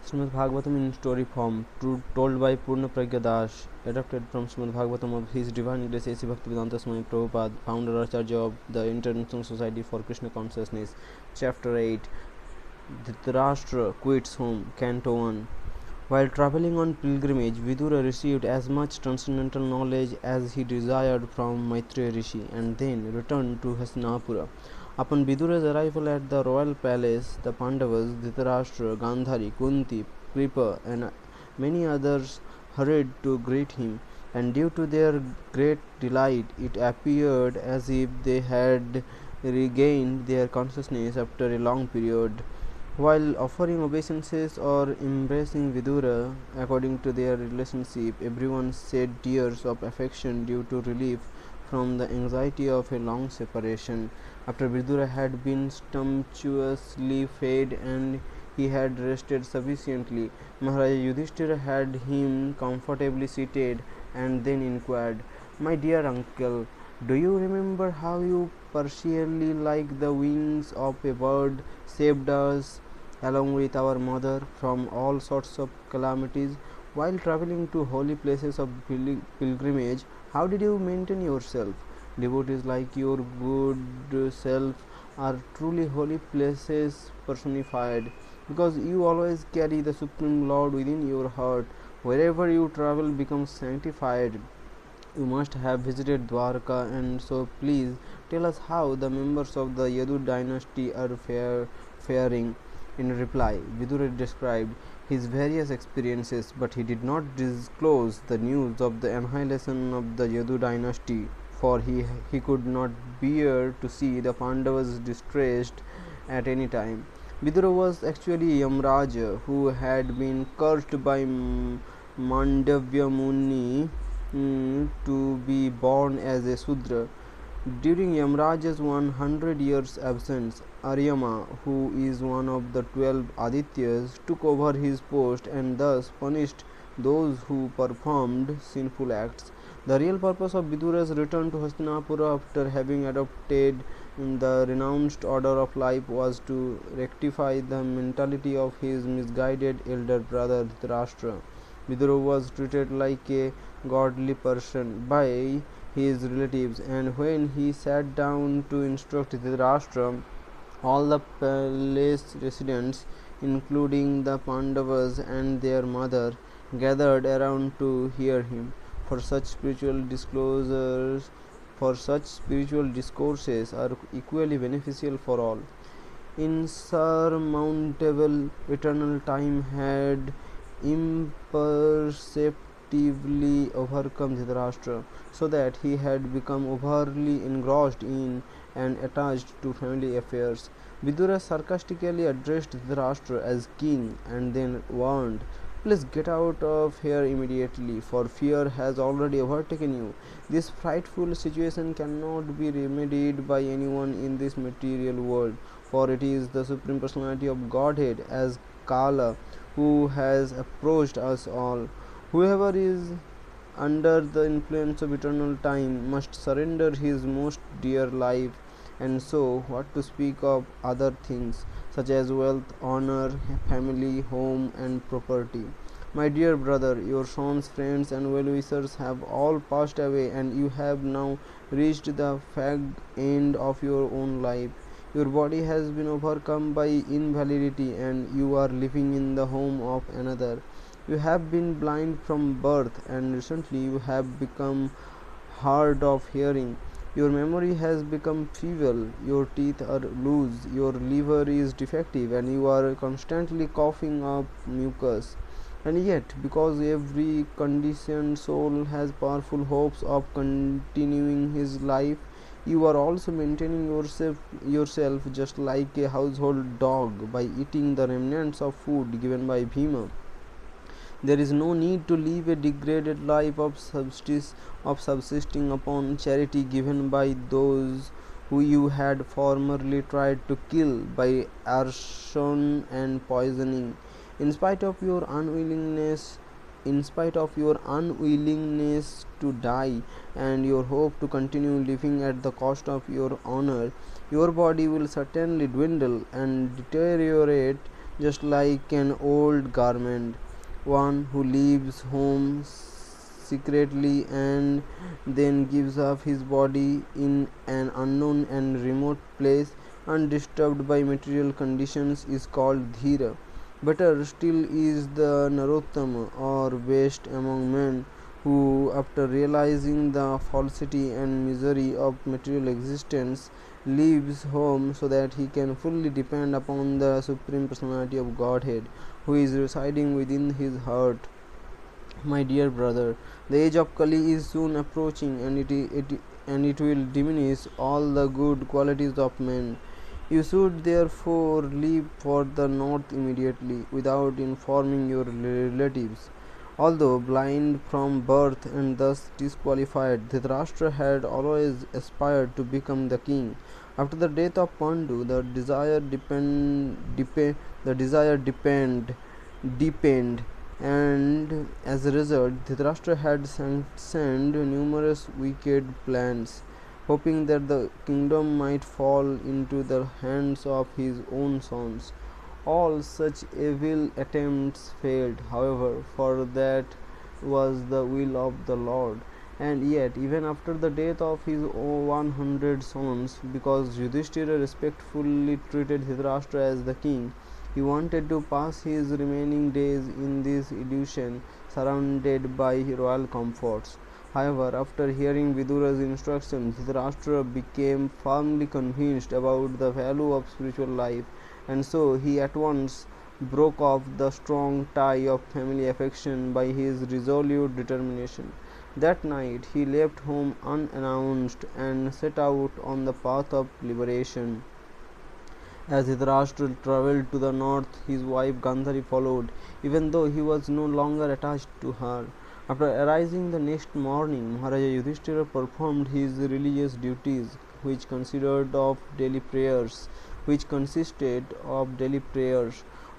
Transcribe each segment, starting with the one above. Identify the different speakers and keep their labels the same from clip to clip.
Speaker 1: Śrīmad-Bhāgavatam in story form, told by Purnapragna, adapted from Śrīmad-Bhāgavatam of His Divine Grace A.C. Bhaktivedanta Swami Prabhupada, founder Acharya of the International Society for Krishna Consciousness. Chapter 8. Dhritarashtra quits home. Canto 1. While traveling on pilgrimage, Vidura received as much transcendental knowledge as he desired from Maitreya Rishi and then returned to Hastinapura. Upon Vidura's arrival at the royal palace, the Pandavas, Dhritarashtra, Gandhari, Kunti, Kripa, and many others hurried to greet him, and due to their great delight, it appeared as if they had regained their consciousness after a long period. While offering obeisances or embracing Vidura according to their relationship, everyone shed tears of affection due to relief from the anxiety of a long separation. After Vidura had been sumptuously fed and he had rested sufficiently, Maharaja Yudhishthira had him comfortably seated and then inquired, "My dear uncle, do you remember how you partially like the wings of a bird saved us, along with our mother, from all sorts of calamities? While traveling to holy places of pilgrimage, how did you maintain yourself? Devotees like your good self are truly holy places personified, because you always carry the Supreme Lord within your heart. Wherever you travel becomes sanctified. You must have visited Dwarka, and so please tell us how the members of the Yadu dynasty are faring." In reply, Vidura described his various experiences, but he did not disclose the news of the annihilation of the Yadu dynasty, for he could not bear to see the Pandavas distressed at any time. Vidura was actually Yamraja, who had been cursed by Mandavya Muni to be born as a Sudra. During Yamraja's 100 years absence, Aryama, who is one of the 12 Adityas, took over his post and thus punished those who performed sinful acts. The real purpose of Vidura's return to Hastinapura after having adopted the renounced order of life was to rectify the mentality of his misguided elder brother Dhritarashtra. Vidura was treated like a godly person by his relatives, and when he sat down to instruct Dhritarashtra, all the palace residents, including the Pandavas and their mother, gathered around to hear him. For such spiritual discourses are equally beneficial for all. Insurmountable eternal time had imperceptibly overcome Dhritarashtra, so that he had become overly engrossed in and attached to family affairs. Vidura sarcastically addressed Dhritarashtra as king and then warned, "Please get out of here immediately, for fear has already overtaken you. This frightful situation cannot be remedied by anyone in this material world, for it is the Supreme Personality of Godhead as Kala who has approached us all. Whoever is under the influence of eternal time must surrender his most dear life, and so what to speak of other things such as wealth, honor, family, home, and property? My dear brother, your sons, friends, and well-wishers have all passed away, and you have now reached the fag end of your own life. Your body has been overcome by invalidity, and you are living in the home of another. You have been blind from birth, and recently you have become hard of hearing. Your memory has become feeble, your teeth are loose, your liver is defective, and you are constantly coughing up mucus. And yet, because every conditioned soul has powerful hopes of continuing his life, you are also maintaining yourself just like a household dog by eating the remnants of food given by Bhima. There is no need to live a degraded life of subsisting upon charity given by those who you had formerly tried to kill by arson and poisoning. In spite of your unwillingness to die and your hope to continue living at the cost of your honor, your body will certainly dwindle and deteriorate just like an old garment. One who leaves home secretly and then gives up his body in an unknown and remote place, undisturbed by material conditions, is called Dhira. Better still is the Narottama, or best among men, who, after realizing the falsity and misery of material existence, leaves home so that he can fully depend upon the Supreme Personality of Godhead, who is residing within his heart. My dear brother, the age of Kali is soon approaching, and it will diminish all the good qualities of men. You should therefore leave for the north immediately, without informing your relatives. Although blind from birth and thus disqualified, Dhritarashtra had always aspired to become the king. After the death of Pandu, the desire deepened, and as a result, Dhritarashtra had sanctioned numerous wicked plans, hoping that the kingdom might fall into the hands of his own sons. All such evil attempts failed, however, for that was the will of the Lord. And yet, even after the death of his 100 sons, because Yudhishthira respectfully treated Dhritarashtra as the king, he wanted to pass his remaining days in this illusion, surrounded by royal comforts. However, after hearing Vidura's instructions, Dhritarashtra became firmly convinced about the value of spiritual life, and so he at once broke off the strong tie of family affection by his resolute determination. That night he left home unannounced and set out on the path of liberation. As Dhritarashtra travelled to the north, his wife Gandhari followed, even though he was no longer attached to her. After arising the next morning, Maharaja Yudhishthira performed his religious duties, which consisted of daily prayers,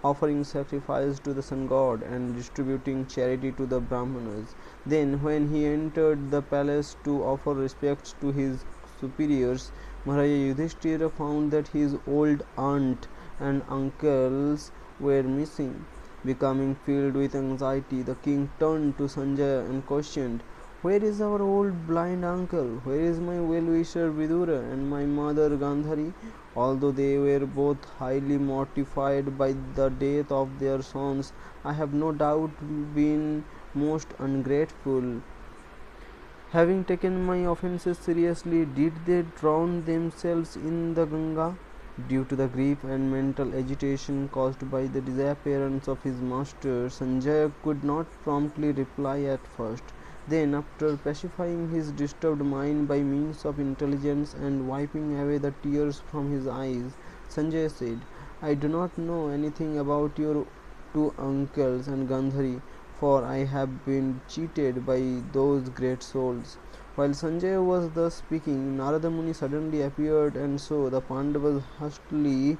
Speaker 1: offering sacrifice to the sun god, and distributing charity to the Brahmanas. Then, when he entered the palace to offer respects to his superiors, Maharaja Yudhishthira found that his old aunt and uncles were missing. Becoming filled with anxiety, the king turned to Sanjaya and questioned, "Where is our old blind uncle? Where is my well-wisher Vidura and my mother Gandhari?" Although they were both highly mortified by the death of their sons, I have no doubt been most ungrateful. Having taken my offences seriously, did they drown themselves in the Ganga? Due to the grief and mental agitation caused by the disappearance of his master, Sanjaya could not promptly reply at first. Then, after pacifying his disturbed mind by means of intelligence and wiping away the tears from his eyes, Sanjaya said, "I do not know anything about your two uncles and Gandhari, for I have been cheated by those great souls." While Sanjaya was thus speaking, Narada Muni suddenly appeared, and so the Pandavas hastily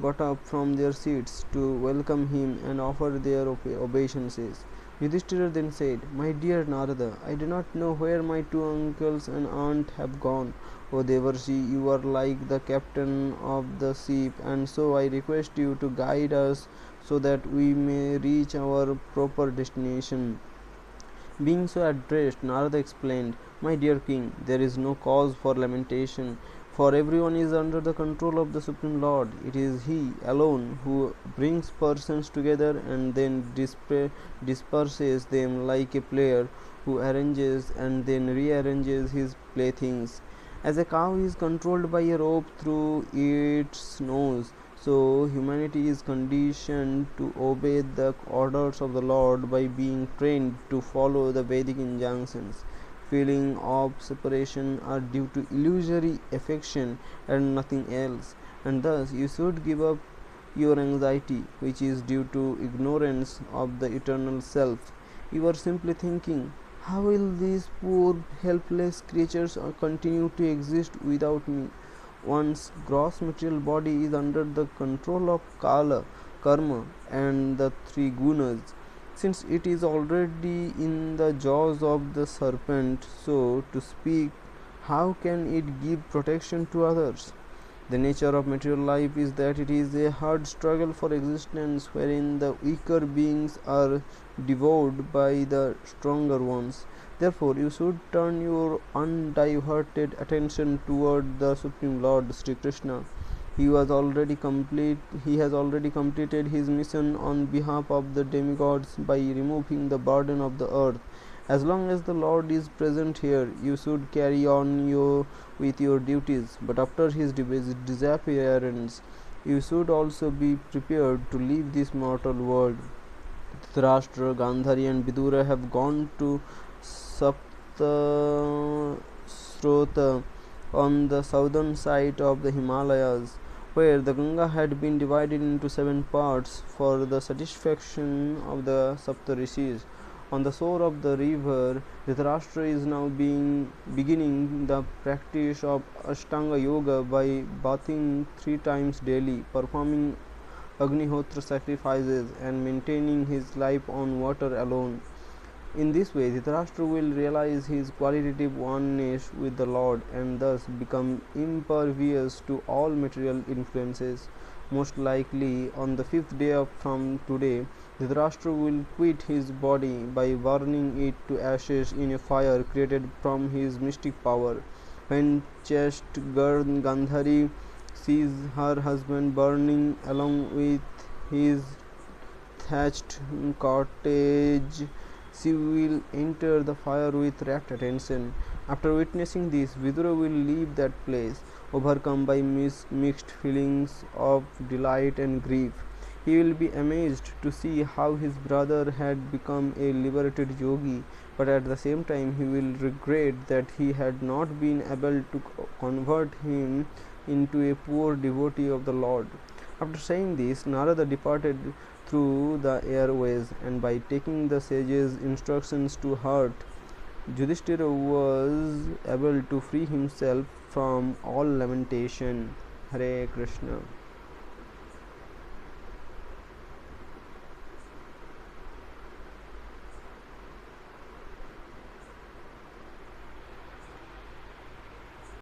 Speaker 1: got up from their seats to welcome him and offer their obeisances. Yudhishthira then said, "My dear Narada, I do not know where my two uncles and aunt have gone. O Devarshi, you are like the captain of the ship, and so I request you to guide us so that we may reach our proper destination." Being so addressed, Narada explained, "My dear king, there is no cause for lamentation, for everyone is under the control of the Supreme Lord. It is He alone who brings persons together and then disperses them, like a player who arranges and then rearranges his playthings. As a cow is controlled by a rope through its nose, so humanity is conditioned to obey the orders of the Lord by being trained to follow the Vedic injunctions. Feeling of separation are due to illusory affection and nothing else, and thus you should give up your anxiety, which is due to ignorance of the eternal self. You are simply thinking, how will these poor helpless creatures continue to exist without me? One's gross material body is under the control of Kala, Karma, and the three gunas. Since it is already in the jaws of the serpent, so to speak, how can it give protection to others? The nature of material life is that it is a hard struggle for existence, wherein the weaker beings are devoured by the stronger ones. Therefore, you should turn your undiverted attention toward the Supreme Lord Sri Krishna. He has already completed his mission on behalf of the demigods by removing the burden of the earth. As long as the Lord is present here, you should carry on with your duties, but after his disappearance, you should also be prepared to leave this mortal world. Dhritarashtra, Gandhari, and Vidura have gone to Saptasrota on the southern side of the Himalayas, where the Ganga had been divided into 7 parts for the satisfaction of the Saptarishis. On the shore of the river, Dhritarashtra is now beginning the practice of Ashtanga Yoga by bathing 3 times daily, performing Agnihotra sacrifices, and maintaining his life on water alone. In this way, Dhritarashtra will realize his qualitative oneness with the Lord and thus become impervious to all material influences. Most likely, on the 5th day from today, Dhritarashtra will quit his body by burning it to ashes in a fire created from his mystic power. When chaste girl Gandhari sees her husband burning along with his thatched cottage, she will enter the fire with rapt attention. After witnessing this, Vidura will leave that place, overcome by mixed feelings of delight and grief. He will be amazed to see how his brother had become a liberated yogi, but at the same time he will regret that he had not been able to convert him into a poor devotee of the Lord. After saying this, Narada departed through the airways, and by taking the sage's instructions to heart, Yudhishthira was able to free himself from all lamentation. Hare Krishna.